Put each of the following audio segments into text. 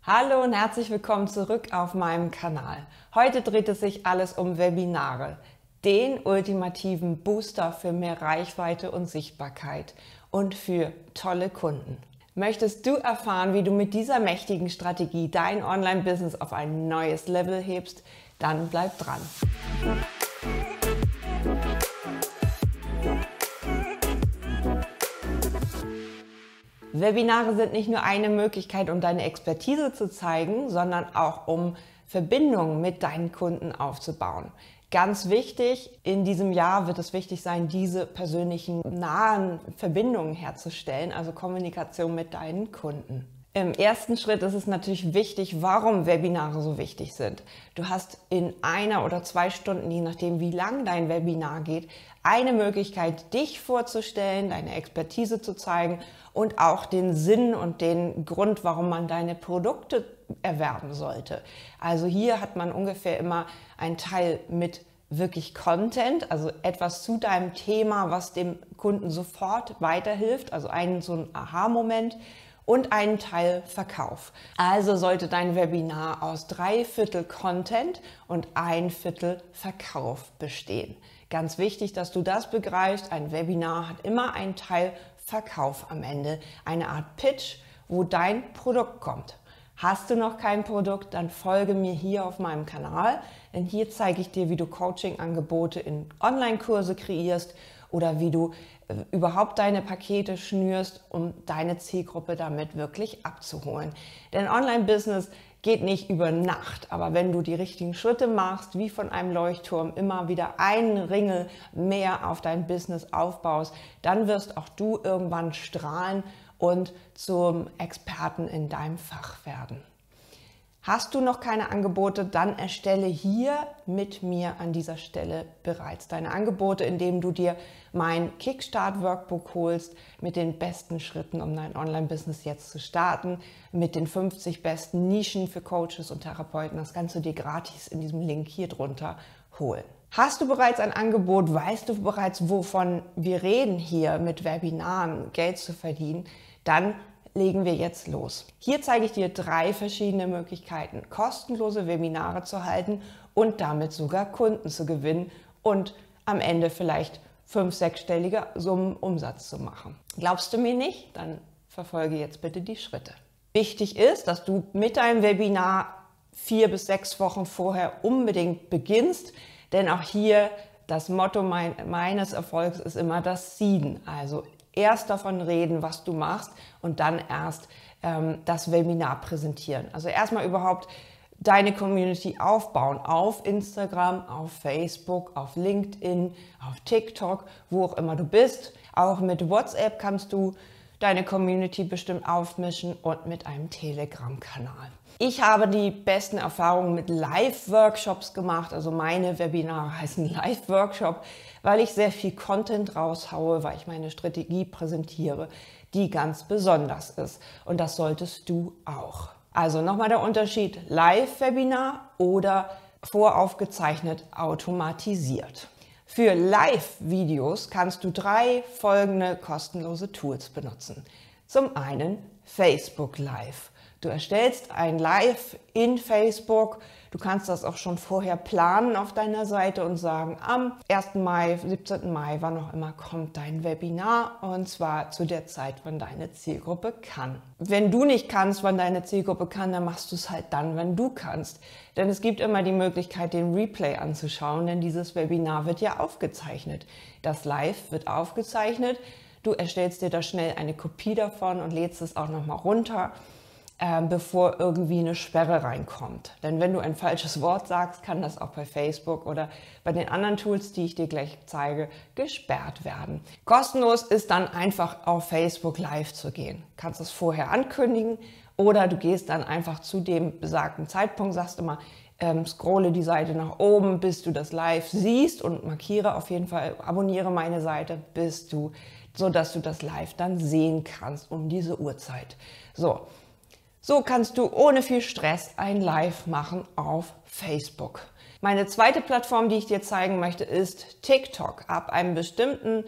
Hallo und herzlich willkommen zurück auf meinem Kanal. Heute dreht es sich alles um Webinare, den ultimativen Booster für mehr Reichweite und Sichtbarkeit und für tolle Kunden. Möchtest du erfahren, wie du mit dieser mächtigen Strategie dein Online-Business auf ein neues Level hebst? Dann bleib dran. Webinare sind nicht nur eine Möglichkeit, um deine Expertise zu zeigen, sondern auch um Verbindungen mit deinen Kunden aufzubauen. Ganz wichtig, in diesem Jahr wird es wichtig sein, diese persönlichen, nahen Verbindungen herzustellen, also Kommunikation mit deinen Kunden. Im ersten Schritt ist es natürlich wichtig, warum Webinare so wichtig sind. Du hast in 1 oder 2 Stunden, je nachdem wie lang dein Webinar geht, eine Möglichkeit, dich vorzustellen, deine Expertise zu zeigen und auch den Sinn und den Grund, warum man deine Produkte erwerben sollte. Also hier hat man ungefähr immer einen Teil mit wirklich Content, also etwas zu deinem Thema, was dem Kunden sofort weiterhilft, also so ein Aha-Moment. Und einen Teil Verkauf. Also sollte dein Webinar aus 3/4 Content und 1/4 Verkauf bestehen. Ganz wichtig, dass du das begreifst. Ein Webinar hat immer einen Teil Verkauf am Ende. Eine Art Pitch, wo dein Produkt kommt. Hast du noch kein Produkt, dann folge mir hier auf meinem Kanal. Denn hier zeige ich dir, wie du Coaching-Angebote in Online-Kurse kreierst oder wie du überhaupt deine Pakete schnürst, um deine Zielgruppe damit wirklich abzuholen. Denn Online-Business geht nicht über Nacht, aber wenn du die richtigen Schritte machst, wie von einem Leuchtturm, immer wieder einen Ringel mehr auf dein Business aufbaust, dann wirst auch du irgendwann strahlen und zum Experten in deinem Fach werden. Hast du noch keine Angebote, dann erstelle hier mit mir an dieser Stelle bereits deine Angebote, indem du dir mein Kickstart-Workbook holst mit den besten Schritten, um dein Online-Business jetzt zu starten, mit den 50 besten Nischen für Coaches und Therapeuten. Das kannst du dir gratis in diesem Link hier drunter holen. Hast du bereits ein Angebot, weißt du bereits, wovon wir reden hier mit Webinaren, Geld zu verdienen, dann legen wir jetzt los. Hier zeige ich dir 3 verschiedene Möglichkeiten, kostenlose Webinare zu halten und damit sogar Kunden zu gewinnen und am Ende vielleicht 5-, 6-stellige Summen Umsatz zu machen. Glaubst du mir nicht? Dann verfolge jetzt bitte die Schritte. Wichtig ist, dass du mit deinem Webinar 4 bis 6 Wochen vorher unbedingt beginnst, denn auch hier das Motto meines Erfolgs ist immer das Seeden, also erst davon reden, was du machst und dann erst das Webinar präsentieren. Also erstmal überhaupt deine Community aufbauen auf Instagram, auf Facebook, auf LinkedIn, auf TikTok, wo auch immer du bist. Auch mit WhatsApp kannst du deine Community bestimmt aufmischen und mit einem Telegram-Kanal. Ich habe die besten Erfahrungen mit Live-Workshops gemacht, also meine Webinare heißen Live-Workshop, weil ich sehr viel Content raushaue, weil ich meine Strategie präsentiere, die ganz besonders ist. Und das solltest du auch. Also nochmal der Unterschied, Live-Webinar oder voraufgezeichnet automatisiert. Für Live-Videos kannst du 3 folgende kostenlose Tools benutzen. Zum einen Facebook Live. Du erstellst ein Live in Facebook. Du kannst das auch schon vorher planen auf deiner Seite und sagen, am 1. Mai, 17. Mai, wann auch immer, kommt dein Webinar und zwar zu der Zeit, wann deine Zielgruppe kann. Wenn du nicht kannst, wann deine Zielgruppe kann, dann machst du es halt dann, wenn du kannst. Denn es gibt immer die Möglichkeit, den Replay anzuschauen, denn dieses Webinar wird ja aufgezeichnet. Das Live wird aufgezeichnet. Du erstellst dir da schnell eine Kopie davon und lädst es auch nochmal runter, bevor irgendwie eine Sperre reinkommt. Denn wenn du ein falsches Wort sagst, kann das auch bei Facebook oder bei den anderen Tools, die ich dir gleich zeige, gesperrt werden. Kostenlos ist dann einfach auf Facebook Live zu gehen. Du kannst es vorher ankündigen oder du gehst dann einfach zu dem besagten Zeitpunkt, sagst immer, scrolle die Seite nach oben, bis du das Live siehst und markiere auf jeden Fall, abonniere meine Seite, sodass du das Live dann sehen kannst um diese Uhrzeit. So kannst du ohne viel Stress ein Live machen auf Facebook. Meine zweite Plattform, die ich dir zeigen möchte, ist TikTok. Ab einem bestimmten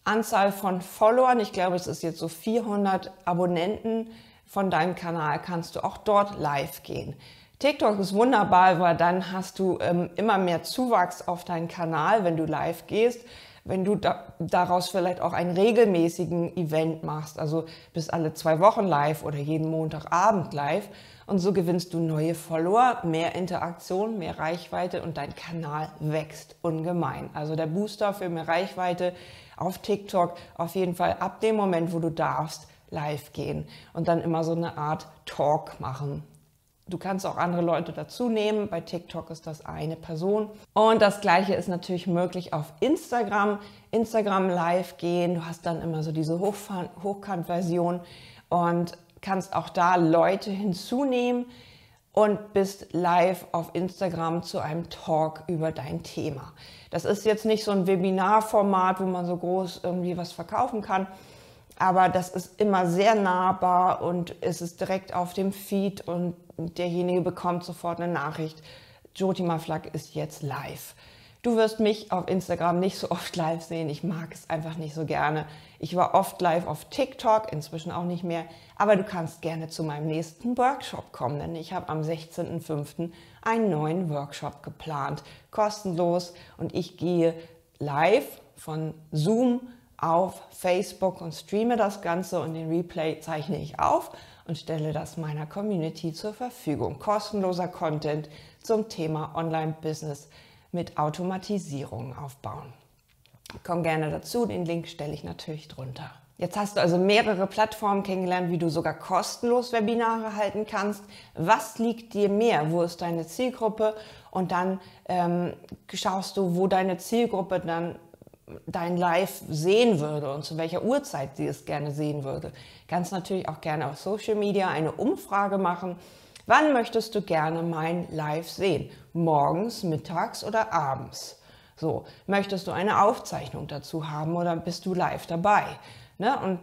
Anzahl von Followern, ich glaube, es ist jetzt so 400 Abonnenten, von deinem Kanal kannst du auch dort live gehen. TikTok ist wunderbar, weil dann hast du immer mehr Zuwachs auf deinen Kanal, wenn du live gehst. Wenn du daraus vielleicht auch einen regelmäßigen Event machst, also bis alle 2 Wochen live oder jeden Montagabend live. Und so gewinnst du neue Follower, mehr Interaktion, mehr Reichweite und dein Kanal wächst ungemein. Also der Booster für mehr Reichweite auf TikTok auf jeden Fall ab dem Moment, wo du darfst, live gehen und dann immer so eine Art Talk machen. Du kannst auch andere Leute dazu nehmen. Bei TikTok ist das eine Person. Und das Gleiche ist natürlich möglich auf Instagram. Instagram live gehen. Du hast dann immer so diese Hochkant-Version und kannst auch da Leute hinzunehmen und bist live auf Instagram zu einem Talk über dein Thema. Das ist jetzt nicht so ein Webinarformat, wo man so groß irgendwie was verkaufen kann. Aber das ist immer sehr nahbar und es ist direkt auf dem Feed und derjenige bekommt sofort eine Nachricht. Jyoti Maflak ist jetzt live. Du wirst mich auf Instagram nicht so oft live sehen. Ich mag es einfach nicht so gerne. Ich war oft live auf TikTok, inzwischen auch nicht mehr. Aber du kannst gerne zu meinem nächsten Workshop kommen, denn ich habe am 16.05. einen neuen Workshop geplant. Kostenlos und ich gehe live von Zoom auf Facebook und streame das Ganze und den Replay zeichne ich auf und stelle das meiner Community zur Verfügung. Kostenloser Content zum Thema Online-Business mit Automatisierung aufbauen. Komm gerne dazu, den Link stelle ich natürlich drunter. Jetzt hast du also mehrere Plattformen kennengelernt, wie du sogar kostenlos Webinare halten kannst. Was liegt dir mehr? Wo ist deine Zielgruppe? Und dann schaust du, wo deine Zielgruppe dann dein Live sehen würde und zu welcher Uhrzeit sie es gerne sehen würde. Kannst natürlich auch gerne auf Social Media eine Umfrage machen. Wann möchtest du gerne mein Live sehen? Morgens, mittags oder abends? So, möchtest du eine Aufzeichnung dazu haben oder bist du live dabei? Ne? Und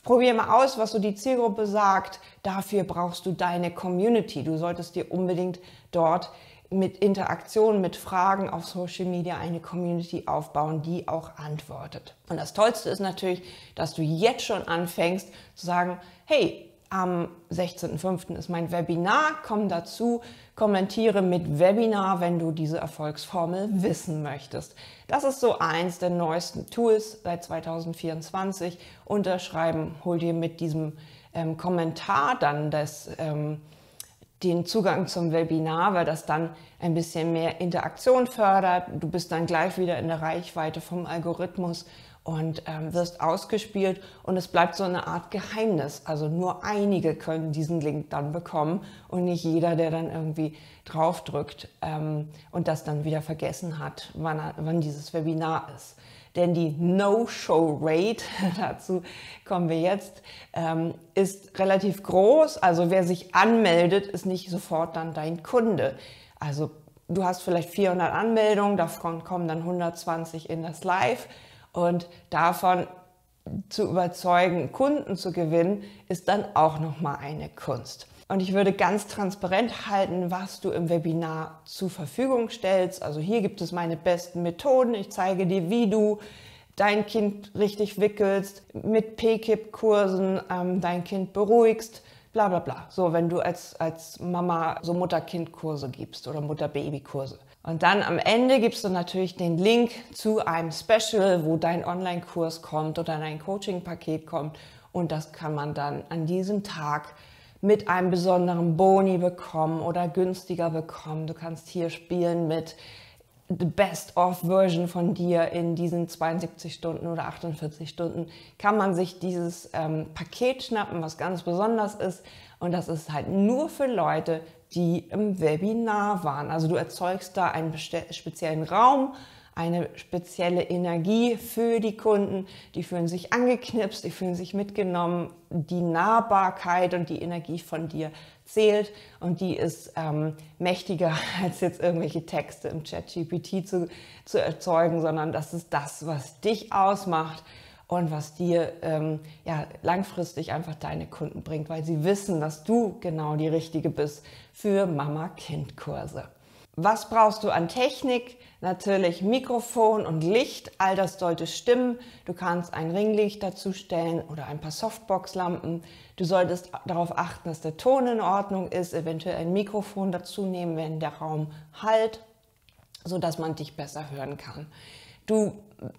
probier mal aus, was so die Zielgruppe sagt. Dafür brauchst du deine Community. Du solltest dir unbedingt dort mit Interaktion, mit Fragen auf Social Media eine Community aufbauen, die auch antwortet. Und das Tollste ist natürlich, dass du jetzt schon anfängst zu sagen, hey, am 16.05. ist mein Webinar, komm dazu, kommentiere mit Webinar, wenn du diese Erfolgsformel wissen möchtest. Das ist so eins der neuesten Tools seit 2024. Unterschreiben, hol dir mit diesem Kommentar dann den Zugang zum Webinar, weil das dann ein bisschen mehr Interaktion fördert. Du bist dann gleich wieder in der Reichweite vom Algorithmus und wirst ausgespielt und es bleibt so eine Art Geheimnis. Also nur einige können diesen Link dann bekommen und nicht jeder, der dann irgendwie draufdrückt und das dann wieder vergessen hat, wann dieses Webinar ist. Denn die No-Show-Rate, dazu kommen wir jetzt, ist relativ groß. Also wer sich anmeldet, ist nicht sofort dann dein Kunde. Also du hast vielleicht 400 Anmeldungen, davon kommen dann 120 in das Live. Und davon zu überzeugen, Kunden zu gewinnen, ist dann auch nochmal eine Kunst. Und ich würde ganz transparent halten, was du im Webinar zur Verfügung stellst. Also hier gibt es meine besten Methoden. Ich zeige dir, wie du dein Kind richtig wickelst, mit PKIP-Kursen dein Kind beruhigst, bla bla bla. So, wenn du als Mama so Mutter-Kind-Kurse gibst oder Mutter-Baby-Kurse. Und dann am Ende gibst du natürlich den Link zu einem Special, wo dein Online-Kurs kommt oder dein Coaching-Paket kommt. Und das kann man dann an diesem Tag mit einem besonderen Boni bekommen oder günstiger bekommen. Du kannst hier spielen mit the Best-of-Version von dir in diesen 72 Stunden oder 48 Stunden. Kann man sich dieses Paket schnappen, was ganz besonders ist. Und das ist halt nur für Leute, die im Webinar waren. Also du erzeugst da einen speziellen Raum, eine spezielle Energie für die Kunden. Die fühlen sich angeknipst, die fühlen sich mitgenommen. Die Nahbarkeit und die Energie von dir zählt und die ist mächtiger als jetzt irgendwelche Texte im ChatGPT zu erzeugen, sondern das ist das, was dich ausmacht und was dir langfristig einfach deine Kunden bringt, weil sie wissen, dass du genau die Richtige bist für Mama-Kind-Kurse. Was brauchst du an Technik? Natürlich Mikrofon und Licht, all das sollte stimmen. Du kannst ein Ringlicht dazu stellen oder ein paar Softbox-Lampen. Du solltest darauf achten, dass der Ton in Ordnung ist, eventuell ein Mikrofon dazu nehmen, wenn der Raum hallt, sodass man dich besser hören kann. Du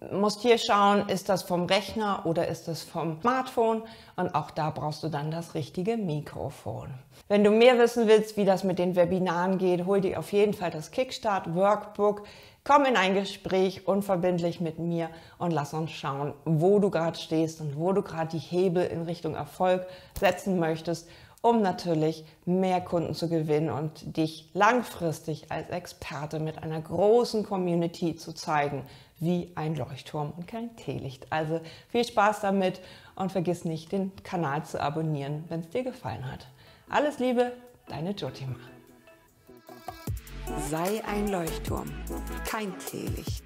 musst hier schauen, ist das vom Rechner oder ist das vom Smartphone, und auch da brauchst du dann das richtige Mikrofon. Wenn du mehr wissen willst, wie das mit den Webinaren geht, hol dir auf jeden Fall das Kickstart Workbook, komm in ein Gespräch unverbindlich mit mir und lass uns schauen, wo du gerade stehst und wo du gerade die Hebel in Richtung Erfolg setzen möchtest, um natürlich mehr Kunden zu gewinnen und dich langfristig als Experte mit einer großen Community zu zeigen, wie ein Leuchtturm und kein Teelicht. Also viel Spaß damit und vergiss nicht, den Kanal zu abonnieren, wenn es dir gefallen hat. Alles Liebe, deine Jyotima. Sei ein Leuchtturm, kein Teelicht.